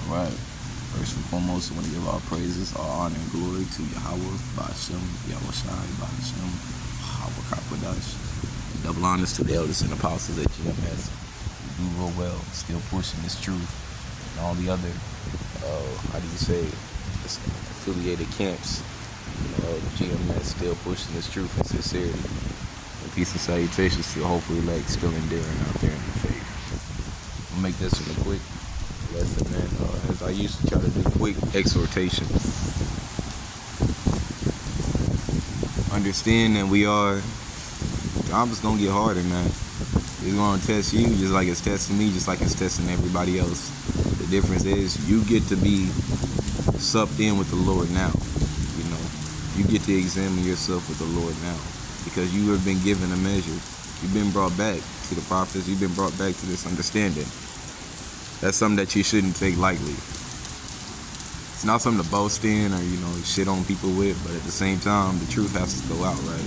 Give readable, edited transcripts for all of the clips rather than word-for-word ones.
Alright. First and foremost, I want to give all praises, all honor and glory to Yahweh, Ba'ashem, Yahweh Shai, Ba'ashem, Yahweh Kakwadash. Double honors to the elders and apostles at GMS. We do real well, still pushing this truth. And all the other, affiliated camps, GMS still pushing this truth and sincerity. And peace and salutations to the hopefully elect still enduring out there in the faith. I'll make this one a quick lesson, man. As I used to try to do quick exhortation. Understand that job is gonna get harder, man. It's gonna test you just like it's testing me, just like it's testing everybody else. The difference is you get to be supped in with the Lord now. You get to examine yourself with the Lord now, because you have been given a measure. You've been brought back to the prophets. You've been brought back to this understanding. That's something that you shouldn't take lightly. It's not something to boast in or, shit on people with, but at the same time, the truth has to go out, right?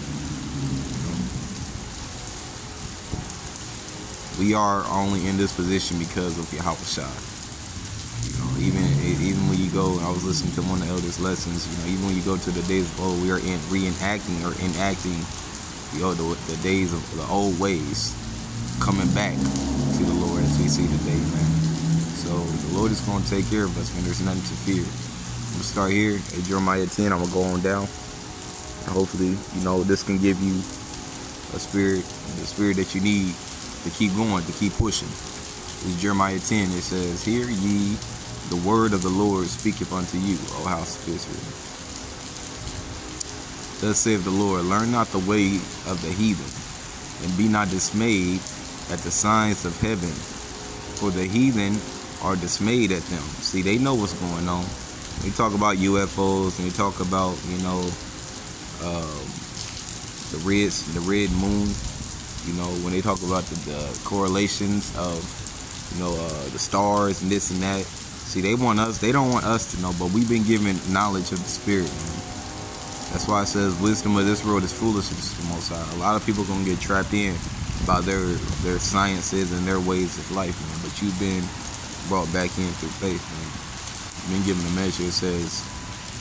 We are only in this position because of Yahweh Shai. Even when you go, I was listening to one of the elders' lessons, even when you go to the days of old, we are reenacting the days of the old ways, coming back to the Lord as we see today, man. So the Lord is going to take care of us, man. There's nothing to fear. I'm going to start here at Jeremiah 10. I'm going to go on down. And hopefully, this can give you the spirit that you need to keep going, to keep pushing. This is Jeremiah 10. It says, "Hear ye the word of the Lord speaketh unto you, O house of Israel. Thus saith the Lord, learn not the way of the heathen, and be not dismayed at the signs of heaven, for the heathen are dismayed at them." See, they know what's going on. They talk about UFOs, and they talk about, the red moon. When they talk about the correlations of, the stars and this and that. See, they don't want us to know, but we've been given knowledge of the Spirit, man. That's why it says wisdom of this world is foolishness to the Most High. A lot of people going to get trapped in by their sciences and their ways of life, man. But you've been brought back in through faith, man. You've been given a measure. It says,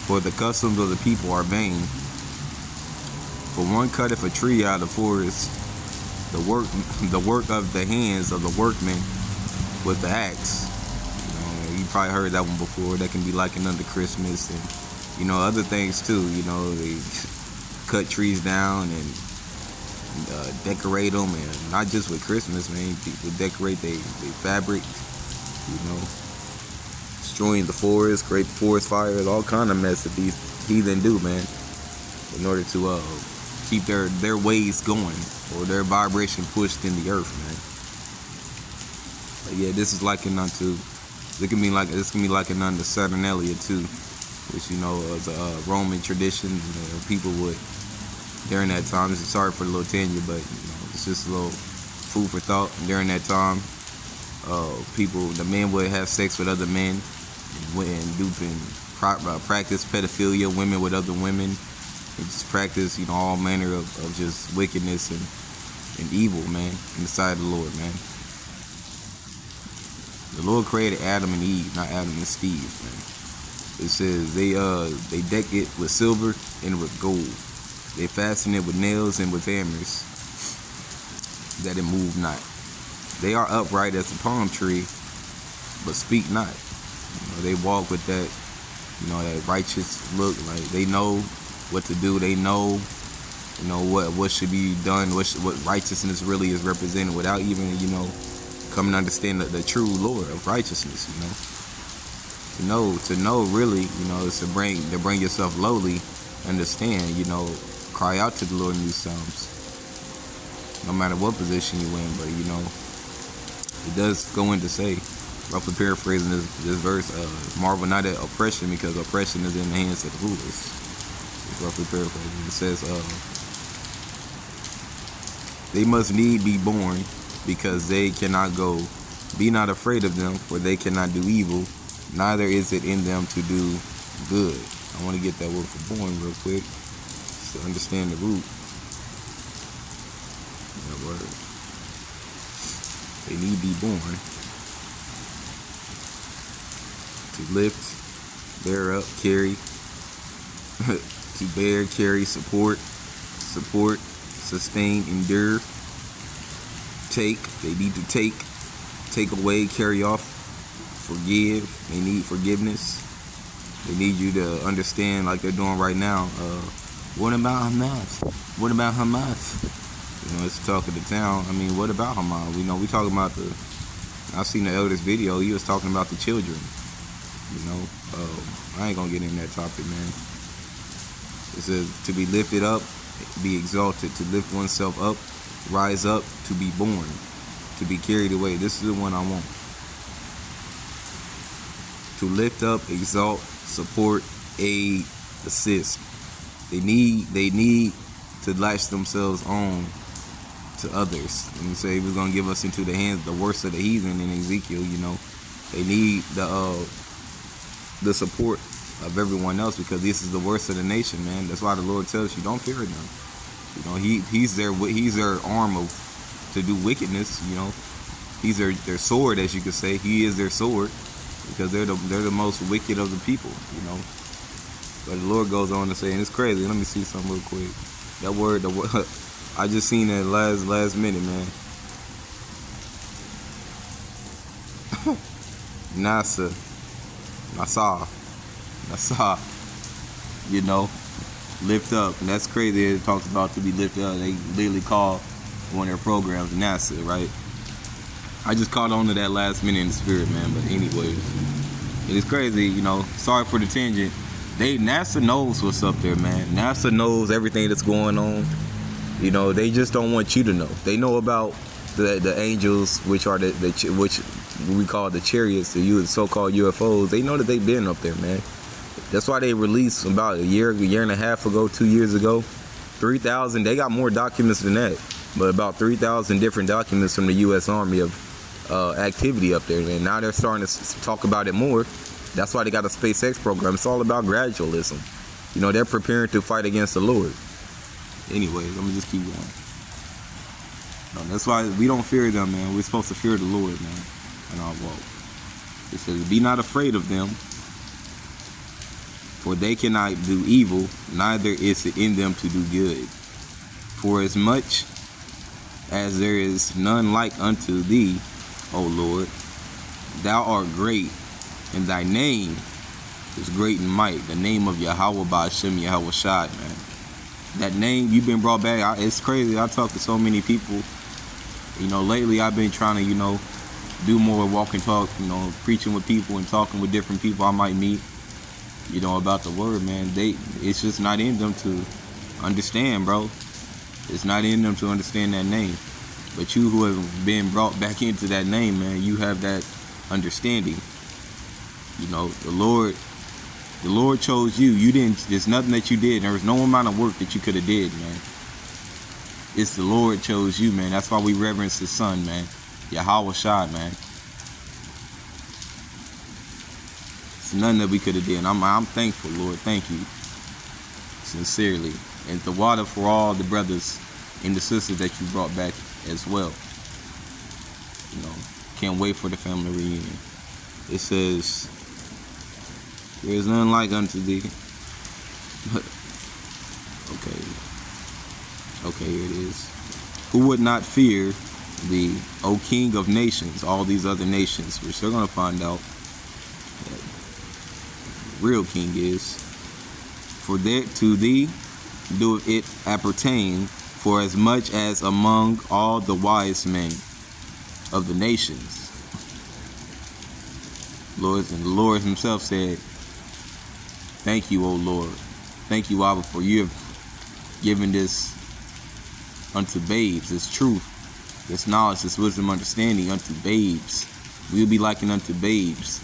"For the customs of the people are vain. For one cutteth a tree out of the forest, the work of the hands of the workmen with the axe." You probably heard that one before. That can be likened unto Christmas and, other things too. They cut trees down and decorate them, and not just with Christmas, man. People decorate their fabric, destroying the forest, create forest fires, all kind of mess that these heathen do, man, in order to keep their ways going, or their vibration pushed in the earth, man. But yeah, this is likened unto. This can be likened unto Saturnalia too, which is a Roman tradition. People would during that time. Sorry for the little tangent, but it's just a little food for thought. During that time, the men would have sex with other men, and practice pedophilia, women with other women, and just practice all manner of just wickedness and evil, man, in the sight of the Lord, man. The Lord created Adam and Eve, not Adam and Steve, man. It says they deck it with silver and with gold. They fasten it with nails and with hammers, that it move not. They are upright as a palm tree, but speak not. They walk with that, that righteous look. Like they know what to do. They know, what should be done. What righteousness really is represented, without even, come and understand the true Lord of righteousness, To know really, is to bring yourself lowly, understand, cry out to the Lord in these times. No matter what position you're in, but it does go in to say, roughly paraphrasing this verse, marvel not at oppression, because oppression is in the hands of the rulers. It's roughly paraphrasing. It says, they must need be born, because they cannot go. Be not afraid of them, for they cannot do evil, neither is it in them to do good. I want to get that word for born real quick, to understand the root. That word. They need be born. to lift, bear up, carry, to bear, carry, support, sustain, endure, take. They need to take away, carry off, forgive. They need forgiveness. They need you to understand, like they're doing right now. What about Hamas? What about Hamas? You know, it's talking to town. I mean, what about Hamas? We talking about I seen the eldest video. He was talking about the children. You know, I ain't gonna get in that topic, man. It says to be lifted up, be exalted, to lift oneself up, rise up, to be born, to be carried away. This is the one I want. To lift up, exalt, support, aid, assist. They need to latch themselves on to others. And say he was gonna give us into the hands of the worst of the heathen in Ezekiel. You know, they need the support of everyone else, because this is the worst of the nation, man. That's why the Lord tells you, don't fear them. You know, he's their arm to do wickedness. You know, he's their sword, as you could say. He is their sword, because they're the most wicked of the people. You know, but the Lord goes on to say, and it's crazy. Let me see something real quick. That word, I just seen that last minute, man. NASA, you know, lift up. And that's crazy. It talks about to be lifted up. They literally call one of their programs NASA, right? I just caught on to that last minute in the spirit, man. But anyways, it is crazy, you know. Sorry for the tangent. NASA knows what's up there, man. NASA knows everything that's going on. You know, they just don't want you to know. They know about the angels, which are which we call the chariots, the so-called UFOs. They know that they've been up there, man. That's why they released about a year and a half ago, 2 years ago, 3,000. They got more documents than that, but about 3,000 different documents from the U.S. Army of activity up there. And now they're starting to talk about it more. That's why they got a SpaceX program. It's all about gradualism. You know, they're preparing to fight against the Lord. Anyways, let me just keep going. No, that's why we don't fear them, man. We're supposed to fear the Lord, man, in our walk. It says, be not afraid of them, for they cannot do evil, neither is it in them to do good. For as much as there is none like unto thee, O Lord, thou art great, and thy name is great in might. The name of Yahweh Ba'ashem Yahweh Shai, man. That name, you've been brought back. It's crazy. I talk to so many people. You know, lately I've been trying to, you know, do more walk and talk, you know, preaching with people and talking with different people I might meet, you know, about the word, man. It's just not in them to understand, bro. It's not in them to understand that name. But you who have been brought back into that name, man, you have that understanding. You know, the Lord chose you. You didn't, there's nothing that you did. There was no amount of work that you could have did, man. It's the Lord chose you, man. That's why we reverence His Son, man. Yahweh Shai, man. It's nothing that we could have did. I'm thankful, Lord. Thank you. Sincerely. And the water for all the brothers and the sisters that you brought back as well. You know, can't wait for the family reunion. It says, there is none like unto thee. Okay, here it is. Who would not fear thee, O King of nations, all these other nations, which they're going to find out that real king is. For that to thee doeth it appertain, for as much as among all the wise men of the nations. Lord, and the Lord himself said, thank you, O Lord. Thank you, Abba, for you have given this unto babes, this truth, this knowledge, this wisdom, understanding unto babes. We'll be likened unto babes,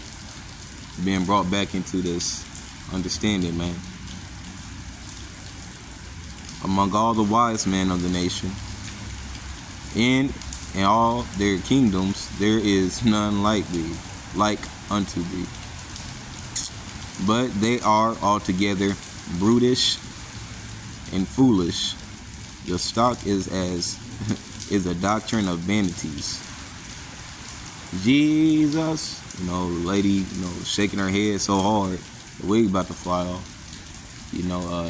being brought back into this understanding, man. Among all the wise men of the nation, in all their kingdoms, there is none like thee, like unto thee. But they are altogether brutish and foolish. Your stock is a doctrine of vanities. Jesus. You know, the lady, you know, shaking her head so hard, the wig about to fly off. You know,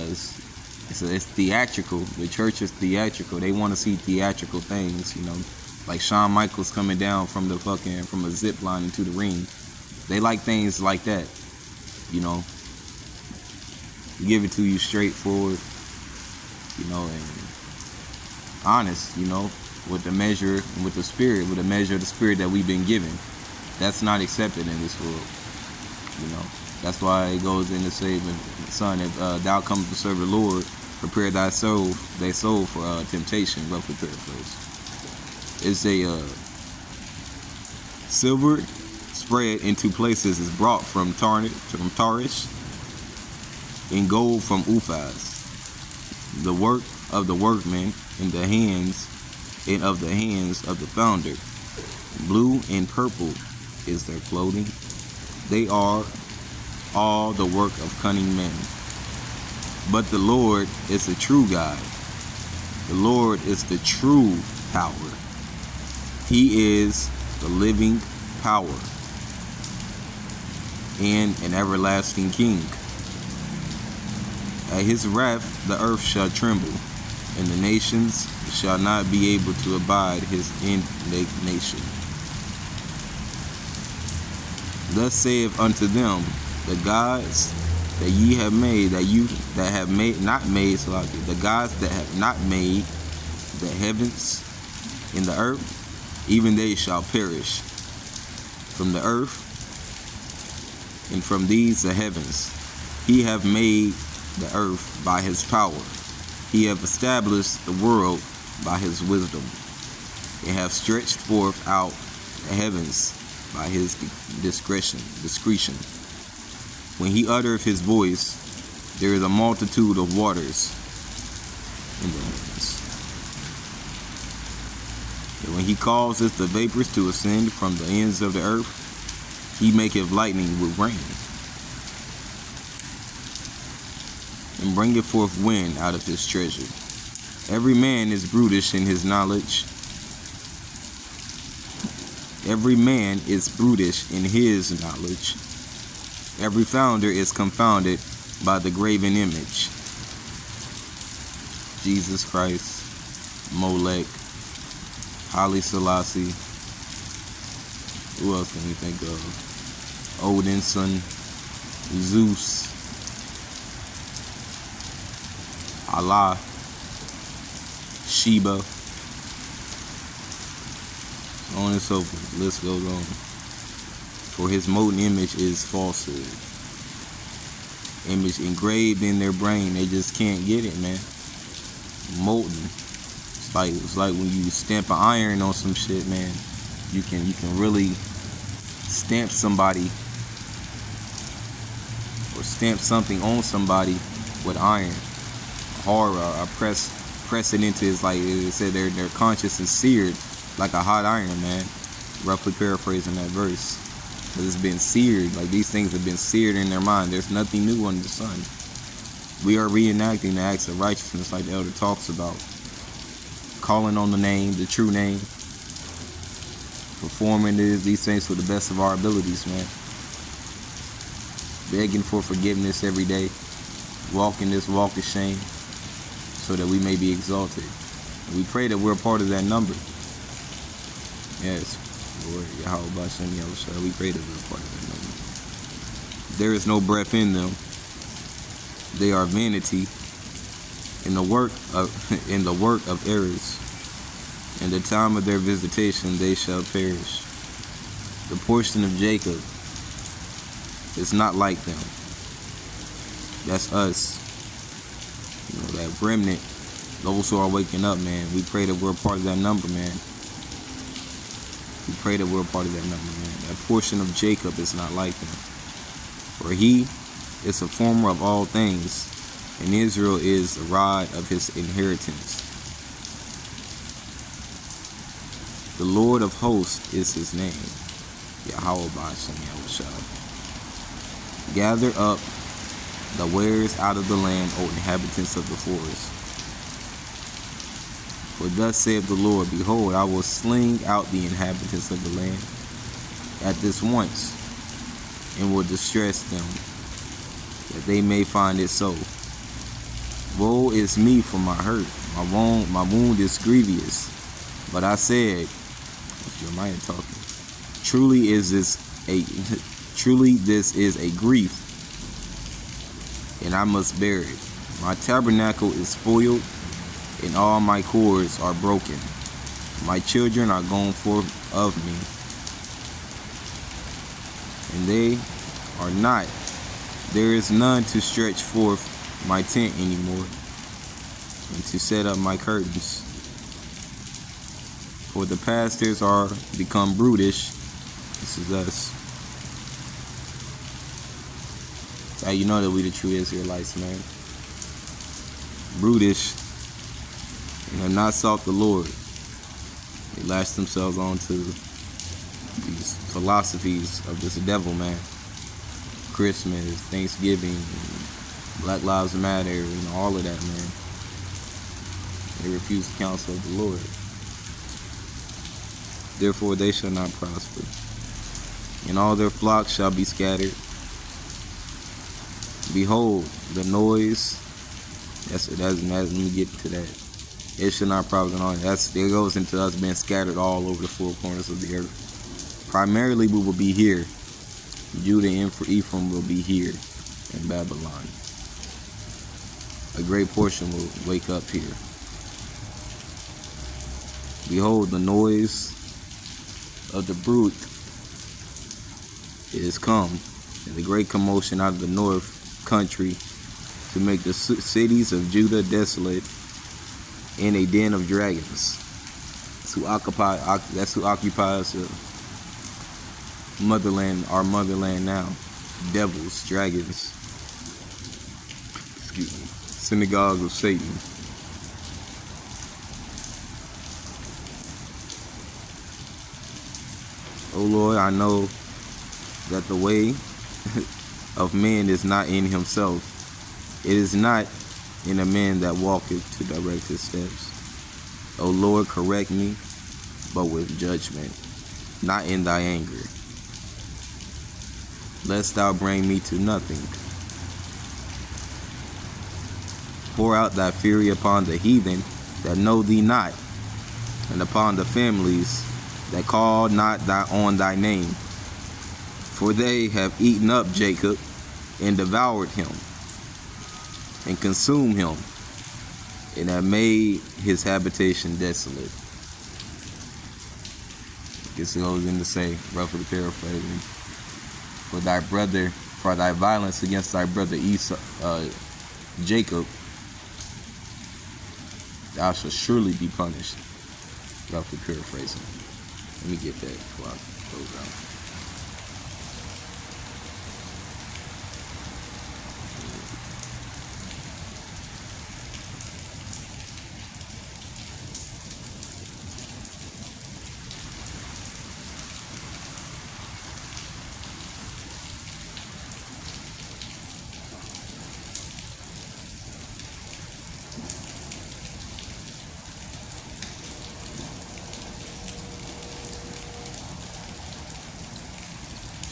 it's theatrical. The church is theatrical. They want to see theatrical things. You know, like Shawn Michaels coming down from a zip line into the ring. They like things like that. You know, give it to you straightforward. You know, and honest. You know, with the measure and with the measure of the spirit that we've been given. That's not accepted in this world. You know, that's why it goes in to say, son, if thou comest to serve the Lord, prepare thy soul for temptation. Roughly paraphrase. It's a silver spread in two places is brought from Tarish, and gold from Uphaz. The work of the workman in the hands and of the hands of the founder. Blue and purple is their clothing. They are all the work of cunning men. But the Lord is a true God. The Lord is the true power. He is the living power and an everlasting King. At his wrath the earth shall tremble, and the nations shall not be able to abide his indignation. Thus saith unto them the gods that ye have made, the gods that have not made the heavens and the earth, even they shall perish from the earth, and from these the heavens. He hath made the earth by his power. He hath established the world by his wisdom, and hath stretched forth out the heavens by his discretion. When he uttereth his voice, there is a multitude of waters in the heavens. And when he causeth the vapors to ascend from the ends of the earth, he maketh lightning with rain, and bringeth forth wind out of his treasure. Every man is brutish in his knowledge. Every man is brutish in his knowledge. Every founder is confounded by the graven image. Jesus Christ, Molech, Haile Selassie. Who else can we think of? Odin's son, Zeus, Allah, Sheba, on and so forth. List goes on. For his molten image is falsehood. Image engraved in their brain. They just can't get it, man. Molten. It's like when you stamp an iron on some shit, man. You can really stamp somebody or stamp something on somebody with iron. Hard or press it into, it's like it said their conscience is seared like a hot iron, man. Roughly paraphrasing that verse. Because it's been seared, like these things have been seared in their mind. There's nothing new under the sun. We are reenacting the acts of righteousness like the elder talks about. Calling on the name, the true name. Performing these things to the best of our abilities, man. Begging for forgiveness every day. Walking this walk of shame so that we may be exalted. And we pray that we're a part of that number. Yes, Lord, Yahweh Bashem Yahushua, we pray that we're a part of that number. There is no breath in them. They are vanity in the work of errors. In the time of their visitation they shall perish. The portion of Jacob is not like them. That's us. You know, that remnant, those who are waking up, man. We pray that we're a part of that number, man. We pray that we're a part of that number, man. That portion of Jacob is not like them. For he is a former of all things, and Israel is the rod of his inheritance. The Lord of hosts is his name. Yahweh Bashem Yahushua. Gather up the wares out of the land, O inhabitants of the forest. For thus saith the Lord, behold, I will sling out the inhabitants of the land, at this once, and will distress them, that they may find it so. Woe is me for my hurt, my wound is grievous. But I said, Jeremiah talking, truly this is a grief, and I must bear it. My tabernacle is spoiled, and all my cords are broken. My children are gone forth of me, and they are not. There is none to stretch forth my tent anymore, and to set up my curtains. For the pastors are become brutish. This is us. That's how you know that we the true Israelites, man. Brutish, and have not sought the Lord. They lash themselves onto these philosophies of this devil, man. Christmas, Thanksgiving, Black Lives Matter, and all of that, man. They refuse the counsel of the Lord. Therefore they shall not prosper, and all their flocks shall be scattered. Behold, the noise. Let me get to that. It shall not prosper. There goes into us being scattered all over the four corners of the earth. Primarily, we will be here. Judah and Ephraim will be here in Babylon. A great portion will wake up here. Behold, the noise of the brute is come, and the great commotion out of the north country, to make the cities of Judah desolate, in a den of dragons. That's who occupies the motherland, our motherland now. Devils, dragons, synagogues of Satan. O Lord, I know that the way of man is not in himself. It is not in a man that walketh to direct his steps. O Lord, correct me, but with judgment, not in thy anger, lest thou bring me to nothing. Pour out thy fury upon the heathen that know thee not, and upon the families that call not on thy name. For they have eaten up Jacob, and devoured him, and consumed him, and have made his habitation desolate. This goes in to say, roughly paraphrasing, for thy violence against thy brother Jacob, thou shalt surely be punished. Roughly paraphrasing. Let me get that before I close out.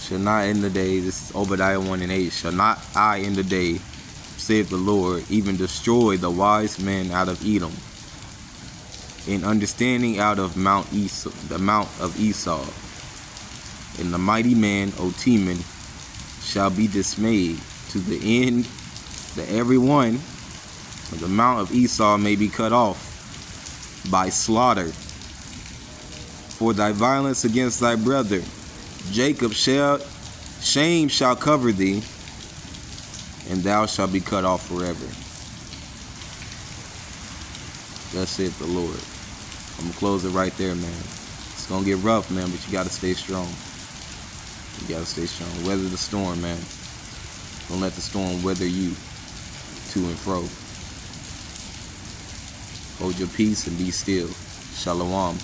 Shall not in the day, this is Obadiah 1:8, shall not I in the day, saith the Lord, even destroy the wise men out of Edom, in understanding out of the mount of Esau, and the mighty man, O Teman, shall be dismayed, to the end that every one of the mount of Esau may be cut off by slaughter. For thy violence against thy brother Jacob shame shall cover thee, and thou shalt be cut off forever. Thus saith the Lord. I'm going to close it right there, man. It's going to get rough, man, but you got to stay strong. You got to stay strong. Weather the storm, man. Don't let the storm weather you to and fro. Hold your peace and be still. Shalom.